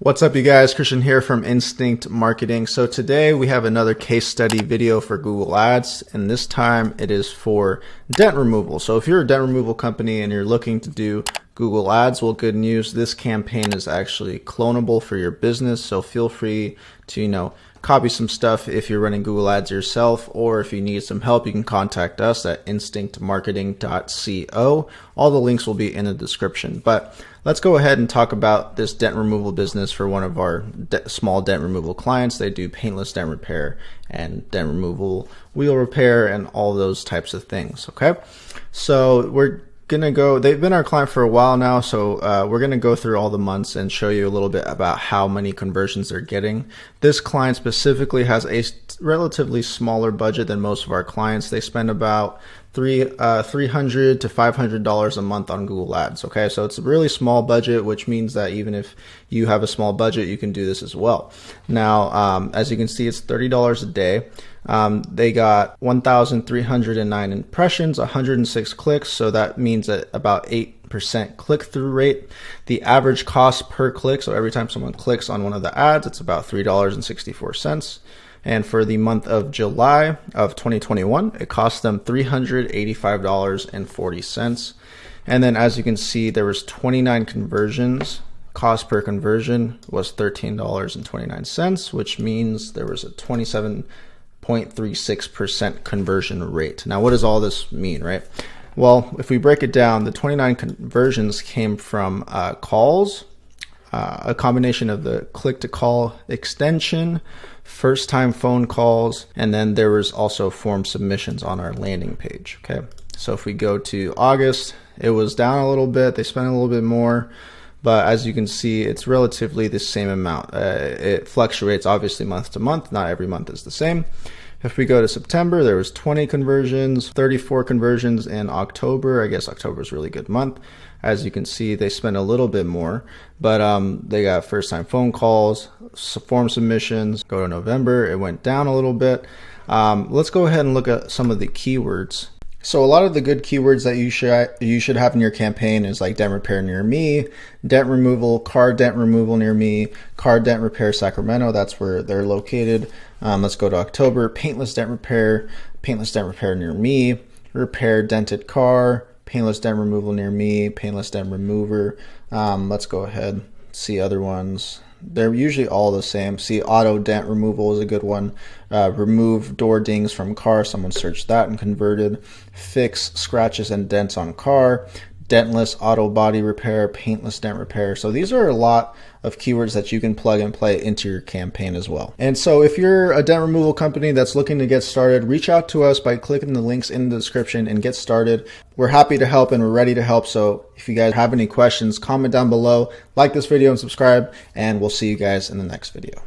What's up, you guys? Christian here from Instinct Marketing. So today we have another case study video for Google Ads, and this time it is for dent removal. So if you're a dent removal company and you're looking to do Google Ads, well, good news, this campaign is actually clonable for your business. So feel free to, copy some stuff if you're running Google Ads yourself, or if you need some help, you can contact us at instinctmarketing.co. All the links will be in the description. But let's go ahead and talk about this dent removal business for one of our small dent removal clients. They do paintless dent repair and dent removal, wheel repair, and all those types of things. Okay, so they've been our client for a while now, so we're gonna go through all the months and show you a little bit about how many conversions they're getting. This client specifically has a relatively smaller budget than most of our clients. They spend about $300 to $500 a month on Google Ads. Okay, so it's a really small budget, which means that even if you have a small budget, you can do this as well. Now, as you can see, it's $30 a day. They got 1,309 impressions, 106 clicks, so that means that about 8% click-through rate. The average cost per click, so every time someone clicks on one of the ads, it's about $3.64. And for the month of July of 2021, it cost them $385.40. And then as you can see, there was 29 conversions. Cost per conversion was $13.29, which means there was a 27.36% conversion rate. Now, what does all this mean, right? Well, if we break it down, the 29 conversions came from calls, a combination of the click-to-call extension, first-time phone calls, and then there was also form submissions on our landing page. Okay, so if we go to August, it was down a little bit. They spent a little bit more, but as you can see, it's relatively the same amount. It fluctuates obviously month to month. Not every month is the same. If we go to September, there was 20 conversions, 34 conversions in October. I guess October is a really good month. As you can see, they spent a little bit more, but they got first-time phone calls, form submissions. Go to November, it went down a little bit. Let's go ahead and look at some of the keywords. So a lot of the good keywords that you should have in your campaign is like dent repair near me, dent removal, car dent removal near me, car dent repair Sacramento. That's where they're located. Let's go to October. Paintless dent repair near me, repair dented car, paintless dent removal near me, paintless dent remover. Let's go ahead, see other ones. They're usually all the same. See, auto dent removal is a good one. Remove door dings from car. Someone searched that and converted. Fix scratches and dents on car. Dentless auto body repair, paintless dent repair. So these are a lot of keywords that you can plug and play into your campaign as well. And so if you're a dent removal company that's looking to get started, reach out to us by clicking the links in the description and get started. We're happy to help and we're ready to help. So if you guys have any questions, comment down below, like this video and subscribe, and we'll see you guys in the next video.